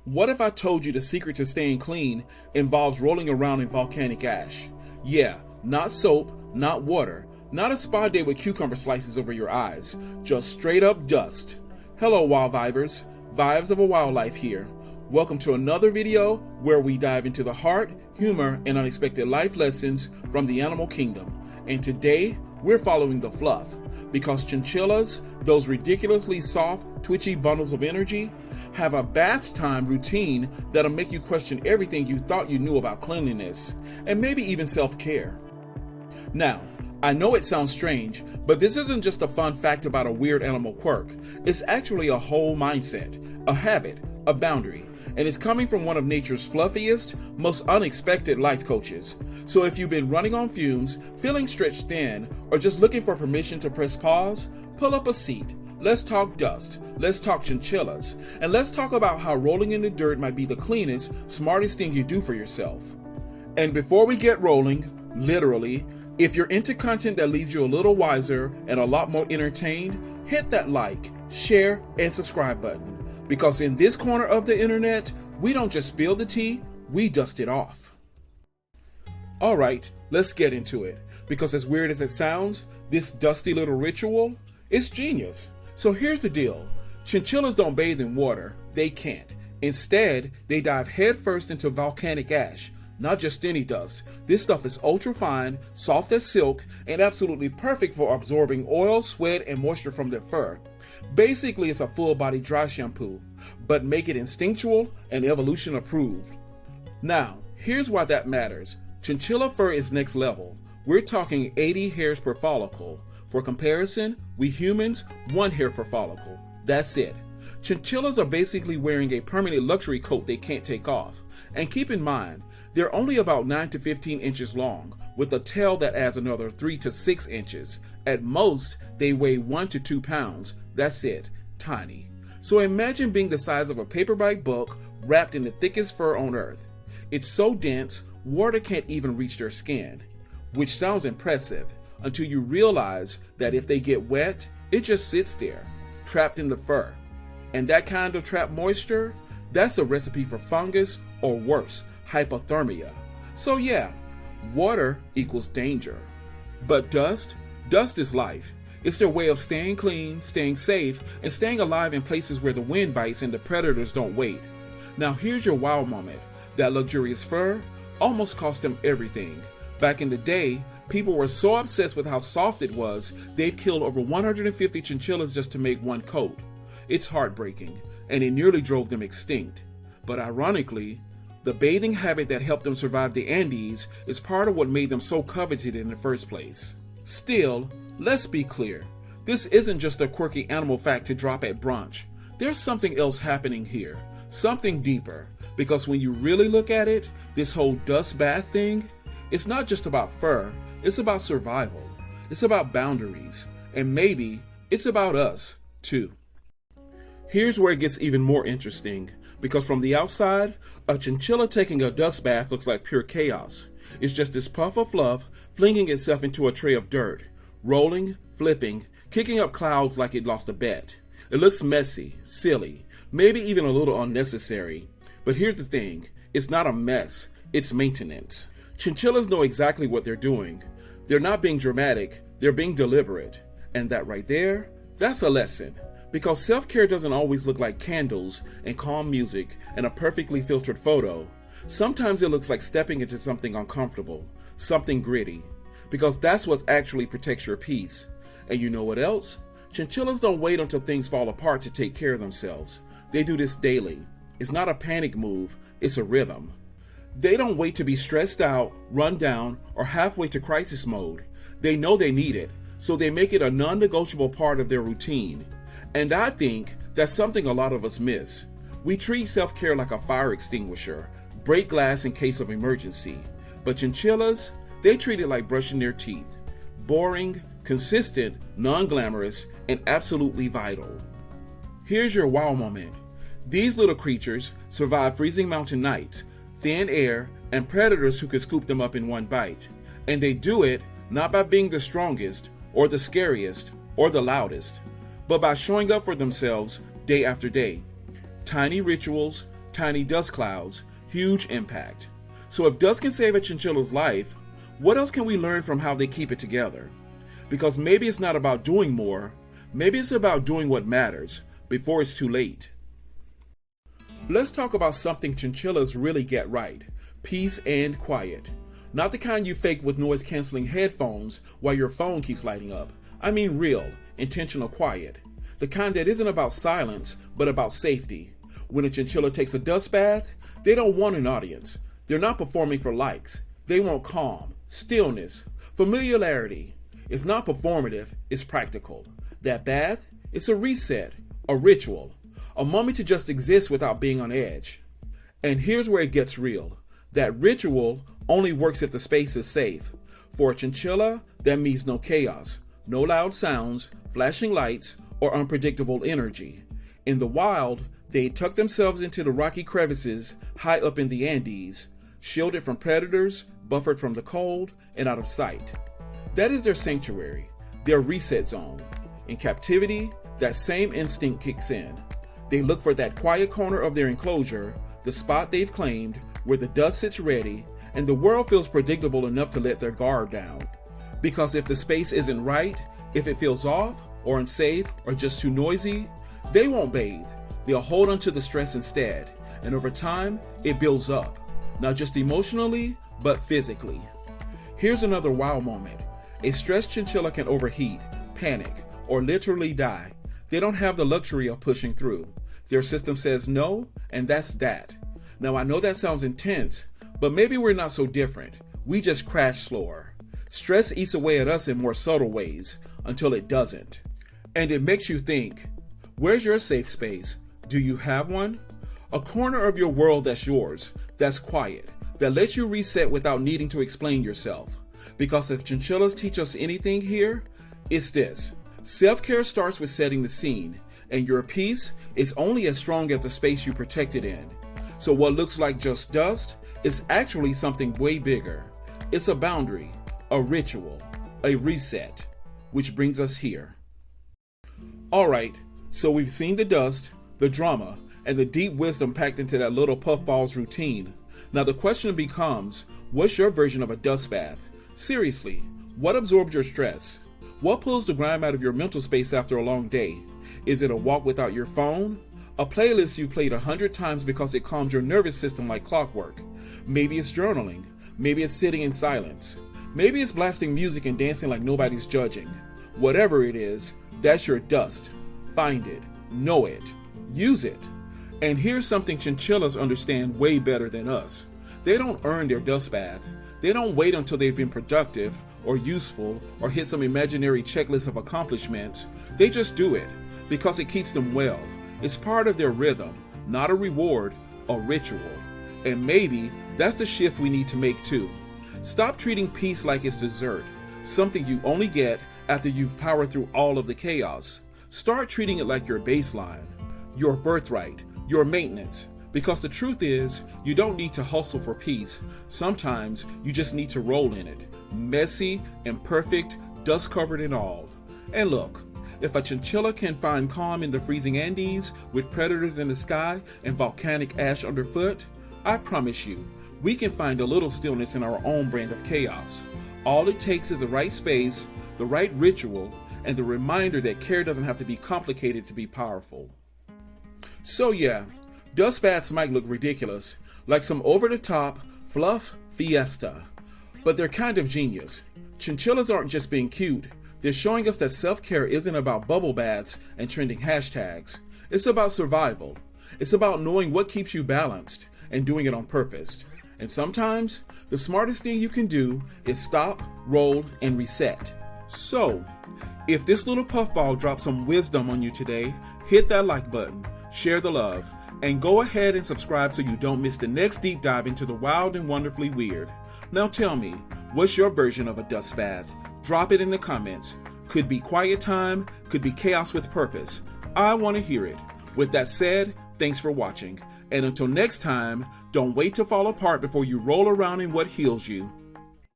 What if I told you the secret to staying clean involves rolling around in volcanic ash? Yeah, not soap, not water, not a spa day with cucumber slices over your eyes, just straight up dust. Hello wild vibers, vibes of a wildlife here. Welcome to another video where we dive into the heart, humor, and unexpected life lessons from the animal kingdom. And today, we're following the fluff, because chinchillas, those ridiculously soft, twitchy bundles of energy, have a bath time routine that'll make you question everything you thought you knew about cleanliness, and maybe even self-care. Now, I know it sounds strange, but this isn't just a fun fact about a weird animal quirk. It's actually a whole mindset, a habit, a boundary, and it's coming from one of nature's fluffiest, most unexpected life coaches. So if you've been running on fumes, feeling stretched thin, or just looking for permission to press pause, pull up a seat. Let's talk dust, let's talk chinchillas, and let's talk about how rolling in the dirt might be the cleanest, smartest thing you do for yourself. And before we get rolling, literally, if you're into content that leaves you a little wiser and a lot more entertained, hit that like, share, and subscribe button. Because in this corner of the internet, we don't just spill the tea, we dust it off. Alright, let's get into it. Because as weird as it sounds, this dusty little ritual is genius. So here's the deal. Chinchillas don't bathe in water. They can't. Instead, they dive headfirst into volcanic ash. Not just any dust. This stuff is ultra fine, soft as silk, and absolutely perfect for absorbing oil, sweat, and moisture from their fur. Basically, it's a full body dry shampoo, but make it instinctual and evolution approved. Now, here's why that matters. Chinchilla fur is next level. We're talking 80 hairs per follicle. For comparison, we humans, 1 hair per follicle. That's it. Chinchillas are basically wearing a permanent luxury coat they can't take off. And keep in mind, they're only about 9 to 15 inches long, with a tail that adds another 3 to 6 inches. At most, they weigh 1 to 2 pounds. That's it. Tiny. So imagine being the size of a paperback book wrapped in the thickest fur on earth. It's so dense, water can't even reach their skin. Which sounds impressive, until you realize that if they get wet, it just sits there, trapped in the fur. And that kind of trapped moisture, that's a recipe for fungus, or worse, hypothermia. So yeah, water equals danger. But dust is life. It's their way of staying clean, staying safe, and staying alive in places where the wind bites and the predators don't wait. Now here's your wow moment. That luxurious fur almost cost them everything. Back in the day, people were so obsessed with how soft it was, they'd killed over 150 chinchillas just to make one coat. It's heartbreaking, and it nearly drove them extinct. But ironically, the bathing habit that helped them survive the Andes is part of what made them so coveted in the first place. Still, let's be clear. This isn't just a quirky animal fact to drop at brunch. There's something else happening here, something deeper. Because when you really look at it, this whole dust bath thing, it's not just about fur, it's about survival. It's about boundaries. And maybe it's about us, too. Here's where it gets even more interesting. Because from the outside, a chinchilla taking a dust bath looks like pure chaos. It's just this puff of fluff flinging itself into a tray of dirt, rolling, flipping, kicking up clouds like it lost a bet. It looks messy, silly, maybe even a little unnecessary. But here's the thing, it's not a mess, it's maintenance. Chinchillas know exactly what they're doing. They're not being dramatic, they're being deliberate. And that right there, that's a lesson. Because self-care doesn't always look like candles and calm music and a perfectly filtered photo. Sometimes it looks like stepping into something uncomfortable, something gritty. Because that's what actually protects your peace. And you know what else? Chinchillas don't wait until things fall apart to take care of themselves. They do this daily. It's not a panic move, it's a rhythm. They don't wait to be stressed out, run down, or halfway to crisis mode. They know they need it, so they make it a non-negotiable part of their routine. And I think that's something a lot of us miss. We treat self-care like a fire extinguisher, break glass in case of emergency. But chinchillas, they treat it like brushing their teeth. Boring, consistent, non-glamorous, and absolutely vital. Here's your wow moment. These little creatures survive freezing mountain nights, thin air, and predators who could scoop them up in one bite. And they do it not by being the strongest, or the scariest, or the loudest, but by showing up for themselves day after day. Tiny rituals, tiny dust clouds, huge impact. So if dust can save a chinchilla's life, what else can we learn from how they keep it together? Because maybe it's not about doing more, maybe it's about doing what matters before it's too late. Let's talk about something chinchillas really get right: peace and quiet. Not the kind you fake with noise-canceling headphones while your phone keeps lighting up. I mean real, intentional quiet. The kind that isn't about silence, but about safety. When a chinchilla takes a dust bath, they don't want an audience. They're not performing for likes. They want calm, stillness, familiarity. It's not performative, it's practical. That bath, it's a reset, a ritual, a moment to just exist without being on edge. And here's where it gets real. That ritual only works if the space is safe. For a chinchilla, that means no chaos, no loud sounds, flashing lights, or unpredictable energy. In the wild, they tuck themselves into the rocky crevices high up in the Andes, shielded from predators, buffered from the cold, and out of sight. That is their sanctuary, their reset zone. In captivity, that same instinct kicks in. They look for that quiet corner of their enclosure, the spot they've claimed, where the dust sits ready, and the world feels predictable enough to let their guard down. Because if the space isn't right, if it feels off, or unsafe, or just too noisy, they won't bathe. They'll hold onto the stress instead, and over time, it builds up. Not just emotionally, but physically. Here's another wow moment. A stressed chinchilla can overheat, panic, or literally die. They don't have the luxury of pushing through. Their system says no, and that's that. Now I know that sounds intense, but maybe we're not so different. We just crash slower. Stress eats away at us in more subtle ways, until it doesn't. And it makes you think, where's your safe space? Do you have one? A corner of your world that's yours, that's quiet, that lets you reset without needing to explain yourself. Because if chinchillas teach us anything here, it's this. Self-care starts with setting the scene, and your peace is only as strong as the space you protect it in. So what looks like just dust is actually something way bigger. It's a boundary, a ritual, a reset, which brings us here. Alright, so we've seen the dust, the drama, and the deep wisdom packed into that little puffball's routine. Now the question becomes, what's your version of a dust bath? Seriously, what absorbs your stress? What pulls the grime out of your mental space after a long day? Is it a walk without your phone? A playlist you played 100 times because it calms your nervous system like clockwork? Maybe it's journaling. Maybe it's sitting in silence. Maybe it's blasting music and dancing like nobody's judging. Whatever it is, that's your dust. Find it, know it, use it. And here's something chinchillas understand way better than us. They don't earn their dust bath. They don't wait until they've been productive or useful or hit some imaginary checklist of accomplishments. They just do it because it keeps them well. It's part of their rhythm, not a reward, a ritual. And maybe that's the shift we need to make too. Stop treating peace like it's dessert, something you only get after you've powered through all of the chaos. Start treating it like your baseline, your birthright, your maintenance. Because the truth is, you don't need to hustle for peace. Sometimes you just need to roll in it. Messy, imperfect, dust covered and all. And look, if a chinchilla can find calm in the freezing Andes with predators in the sky and volcanic ash underfoot, I promise you, we can find a little stillness in our own brand of chaos. All it takes is the right space, the right ritual, and the reminder that care doesn't have to be complicated to be powerful. So yeah, dust baths might look ridiculous, like some over-the-top fluff fiesta, but they're kind of genius. Chinchillas aren't just being cute, they're showing us that self-care isn't about bubble baths and trending hashtags. It's about survival. It's about knowing what keeps you balanced and doing it on purpose. And sometimes, the smartest thing you can do is stop, roll, and reset. So, if this little puffball dropped some wisdom on you today, hit that like button, share the love, and go ahead and subscribe so you don't miss the next deep dive into the wild and wonderfully weird. Now tell me, what's your version of a dust bath? Drop it in the comments. Could be quiet time, could be chaos with purpose. I want to hear it. With that said, thanks for watching. And until next time, don't wait to fall apart before you roll around in what heals you.